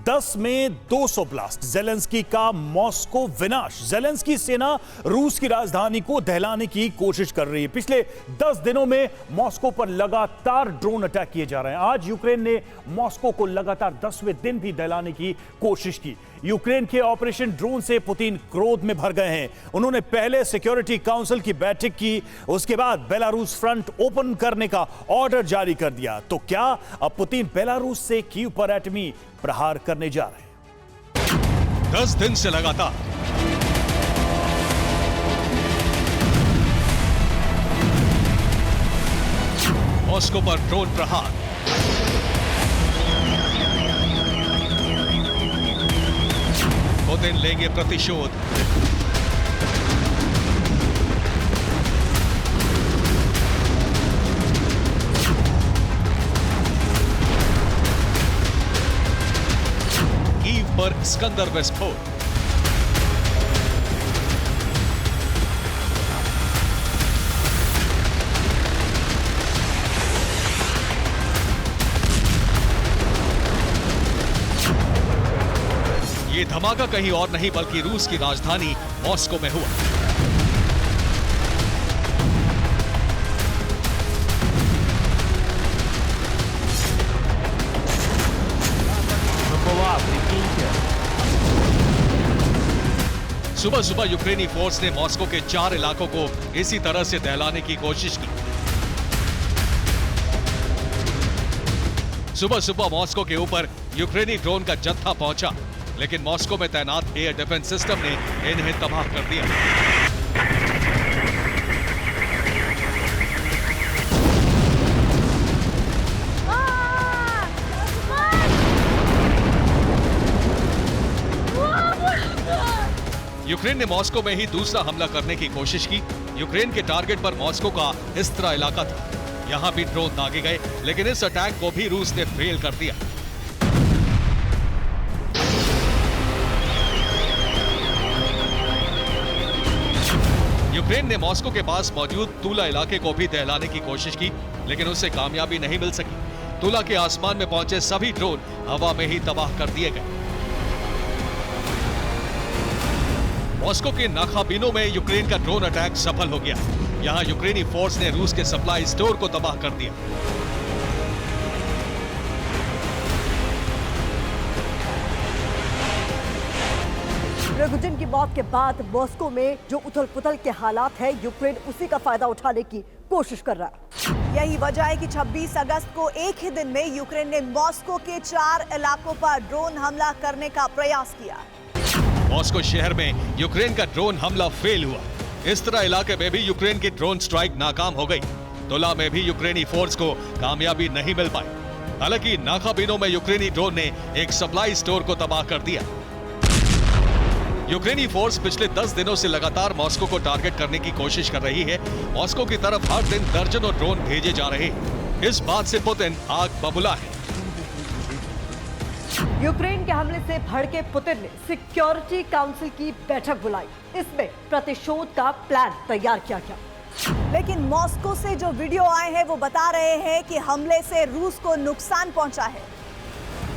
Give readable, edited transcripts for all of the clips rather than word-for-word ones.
10 में 200 blast, Zelensky का Moscow विनाश। जेलेंस्की सेना रूस की राजधानी को दहलाने की कोशिश कर रही है। पिछले 10 दिनों में मॉस्को पर लगातार ड्रोन अटैक किए जा रहे हैं। आज यूक्रेन ने मॉस्को को लगातार 10वें दिन भी दहलाने की कोशिश की। यूक्रेन के ऑपरेशन ड्रोन से पुतिन क्रोध में भर गए हैं। उन्होंने पहले सिक्योरिटी काउंसिल की बैठक की, उसके बाद बेलारूस फ्रंट ओपन करने का ऑर्डर जारी कर दिया। तो क्या अब पुतिन बेलारूस से कीव पर एटमी प्रहार करने जा रहे हैं? 10 दिन से लगातार मॉस्को पर ड्रोन प्रहार। पुतिन लेंगे प्रतिशोध। कीव पर स्कंदर विस्फोट। ये धमाका कहीं और नहीं बल्कि रूस की राजधानी मॉस्को में हुआ। सुबह सुबह यूक्रेनी फोर्स ने मॉस्को के 4 इलाकों को इसी तरह से दहलाने की कोशिश की। सुबह सुबह मॉस्को के ऊपर यूक्रेनी ड्रोन का जत्था पहुंचा, लेकिन मॉस्को में तैनात एयर डिफेंस सिस्टम ने इन्हें तबाह कर दिया। यूक्रेन ने मॉस्को में ही दूसरा हमला करने की कोशिश की। यूक्रेन के टारगेट पर मॉस्को का इस्त्रा इलाका था। यहां भी ड्रोन दागे गए, लेकिन इस अटैक को भी रूस ने फेल कर दिया। यूक्रेन ने मॉस्को के पास मौजूद तुला इलाके को भी दहलाने की कोशिश की, लेकिन उससे कामयाबी नहीं मिल सकी। तुला के आसमान में पहुंचे सभी ड्रोन हवा में ही तबाह कर दिए गए। मॉस्को के नाखाबिनो में यूक्रेन का ड्रोन अटैक सफल हो गया। यहां यूक्रेनी फोर्स ने रूस के सप्लाई स्टोर को तबाह कर दिया। प्रिगोजिन की मौत के बाद मॉस्को में जो उथल पुथल के हालात है, यूक्रेन उसी का फायदा उठाने की कोशिश कर रहा है। यही वजह है कि 26 अगस्त को एक ही दिन में यूक्रेन ने मॉस्को के 4 इलाकों पर ड्रोन हमला करने का प्रयास किया। मॉस्को शहर में यूक्रेन का ड्रोन हमला फेल हुआ। इस तरह इलाके में भी यूक्रेन की ड्रोन स्ट्राइक नाकाम हो गई। तुला में भी यूक्रेनी फोर्स को कामयाबी नहीं मिल पाई। हालांकि नाखाबिनो में यूक्रेनी ड्रोन ने एक सप्लाई स्टोर को तबाह कर दिया। यूक्रेनी फोर्स पिछले 10 दिनों से लगातार मॉस्को को टारगेट करने की कोशिश कर रही है। मॉस्को की तरफ हर दिन दर्जनों ड्रोन भेजे जा रहे हैं। इस बात से पुतिन आग बबूला है। यूक्रेन के हमले से भड़के पुतिन ने सिक्योरिटी काउंसिल की बैठक बुलाई। इसमें प्रतिशोध का प्लान तैयार किया गया। लेकिन मॉस्को से जो वीडियो आए हैं वो बता रहे हैं कि हमले से रूस को नुकसान पहुंचा है।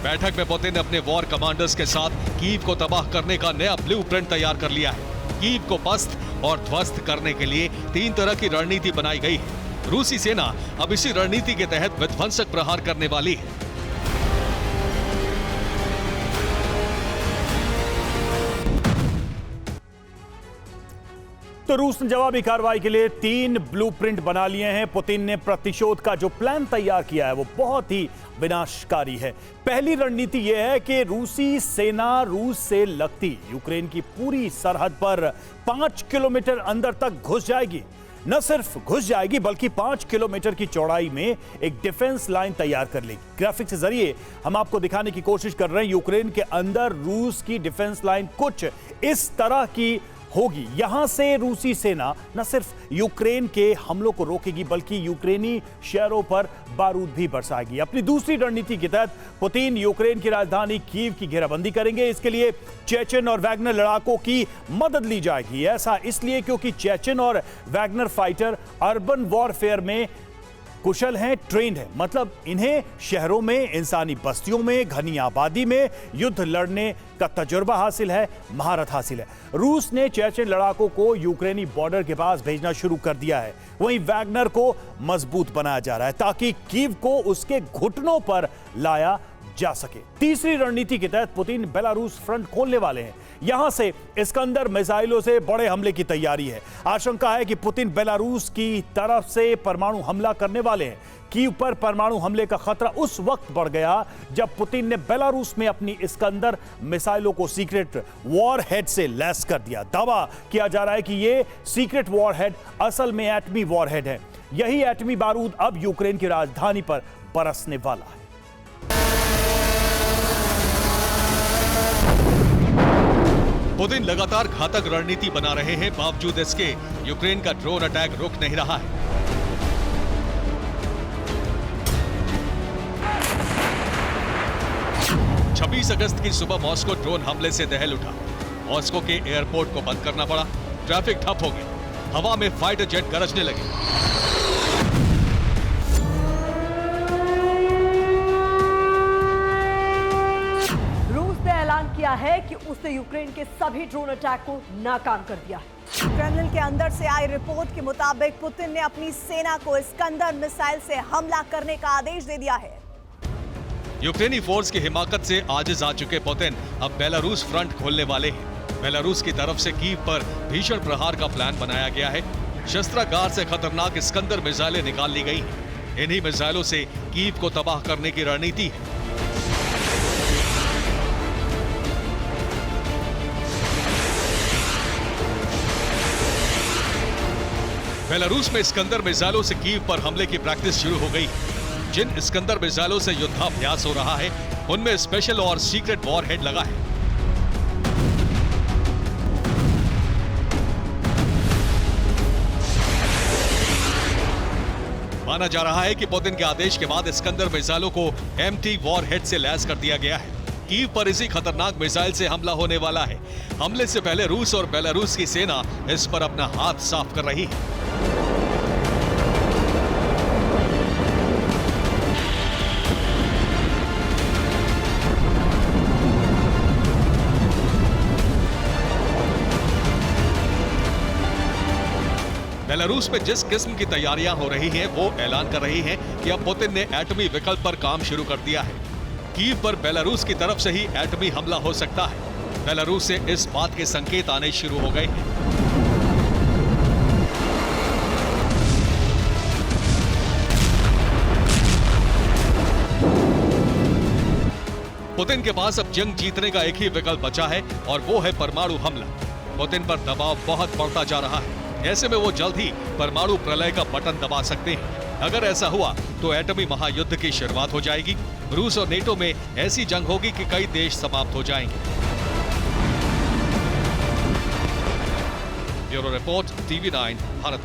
बैठक में पुतिन ने अपने वॉर कमांडर्स के साथ कीव को तबाह करने का नया ब्लूप्रिंट तैयार कर लिया है। कीव को पस्त और ध्वस्त करने के लिए 3 तरह की रणनीति बनाई गई है। रूसी सेना अब इसी रणनीति के तहत विध्वंसक प्रहार करने वाली है। तो रूस ने जवाबी कार्रवाई के लिए 3 ब्लूप्रिंट बना लिए हैं। पुतिन ने प्रतिशोध का जो प्लान तैयार किया है वो बहुत ही विनाशकारी है। पहली रणनीति यह है कि रूसी सेना रूस से लगती यूक्रेन की पूरी सरहद पर 5 किलोमीटर अंदर तक घुस जाएगी। न सिर्फ घुस जाएगी बल्कि 5 किलोमीटर की चौड़ाई में एक डिफेंस लाइन तैयार कर लेगी। ग्राफिक्स के जरिए हम आपको दिखाने की कोशिश कर रहे हैं। यूक्रेन के अंदर रूस की डिफेंस लाइन कुछ इस तरह की होगी। यहां से रूसी सेना न सिर्फ यूक्रेन के हमलों को रोकेगी बल्कि यूक्रेनी शहरों पर बारूद भी बरसाएगी। अपनी दूसरी रणनीति के तहत पुतिन यूक्रेन की राजधानी कीव की घेराबंदी करेंगे। इसके लिए चेचन और वैगनर लड़ाकों की मदद ली जाएगी। ऐसा इसलिए क्योंकि चेचन और वैगनर फाइटर अर्बन वॉरफेयर में कुशल हैं, ट्रेंड हैं, मतलब इन्हें शहरों में, इंसानी बस्तियों में, घनी आबादी में युद्ध लड़ने का तजुर्बा हासिल है, महारत हासिल है। रूस ने चेचन लड़ाकों को यूक्रेनी बॉर्डर के पास भेजना शुरू कर दिया है। वहीं वैगनर को मजबूत बनाया जा रहा है ताकि कीव को उसके घुटनों पर लाया जा सके। तीसरी रणनीति के तहत पुतिन बेलारूस फ्रंट खोलने वाले हैं। यहां से इस्कंदर मिसाइलों से बड़े हमले की तैयारी है। आशंका है कि पुतिन बेलारूस की तरफ से परमाणु हमला करने वाले हैं। कीव पर परमाणु हमले का खतरा उस वक्त बढ़ गया जब पुतिन ने बेलारूस में अपनी इस्कंदर मिसाइलों को सीक्रेट वॉरहेड से लैस कर दिया। दावा किया जा रहा है कि यह सीक्रेट वॉरहेड असल में एटमी वॉरहेड है। यही एटमी बारूद अब यूक्रेन की राजधानी पर बरसने वाला है। पुतिन लगातार घातक रणनीति बना रहे हैं, बावजूद इसके यूक्रेन का ड्रोन अटैक रुक नहीं रहा है। छब्बीस अगस्त की सुबह मॉस्को ड्रोन हमले से दहल उठा। मॉस्को के एयरपोर्ट को बंद करना पड़ा, ट्रैफिक ठप हो गया, हवा में फाइटर जेट गरजने लगे। किया है कि उसने यूक्रेन के सभी ड्रोन अटैक को नाकाम कर दिया है। क्रेमलिन के अंदर से आई रिपोर्ट के मुताबिक पुतिन ने अपनी सेना को इस्कंदर मिसाइल से हमला करने का आदेश दे दिया है। यूक्रेनी फोर्स की हिमाकत से आजिज आ चुके पुतिन अब बेलारूस फ्रंट खोलने वाले हैं। बेलारूस की तरफ से कीव पर भीषण प्रहार का प्लान बनाया गया है। शस्त्रागार से खतरनाक इस्कंदर मिसाइलें निकाल ली गई हैं। इन्हीं मिसाइलों से कीव को तबाह करने की रणनीति है। बेलारूस में इस्कंदर मिसाइलों से कीव पर हमले की प्रैक्टिस शुरू हो गई। जिन इस्कंदर मिसाइलों से युद्धाभ्यास हो रहा है उनमें स्पेशल और सीक्रेट वॉरहेड लगा है। माना जा रहा है कि पुतिन के आदेश के बाद इस्कंदर मिसाइलों को एम्प्टी वॉरहेड से लैस कर दिया गया है। कीव पर इसी खतरनाक मिसाइल से हमला होने वाला है। हमले से पहले रूस और बेलारूस की सेना इस पर अपना हाथ साफ कर रही है। बेलारूस में जिस किस्म की तैयारियां हो रही हैं, वो ऐलान कर रही हैं कि अब पुतिन ने एटमी विकल्प पर काम शुरू कर दिया है। कीव पर बेलारूस की तरफ से ही एटमी हमला हो सकता है। बेलारूस से इस बात के संकेत आने शुरू हो गए हैं। पुतिन के पास अब जंग जीतने का एक ही विकल्प बचा है और वो है परमाणु हमला। पुतिन पर दबाव बहुत बढ़ता जा रहा है। ऐसे में वो जल्द ही परमाणु प्रलय का बटन दबा सकते हैं। अगर ऐसा हुआ तो एटमी महायुद्ध की शुरुआत हो जाएगी। रूस और नेटो में ऐसी जंग होगी कि कई देश समाप्त हो जाएंगे। Bureau report, TV9 Bharat.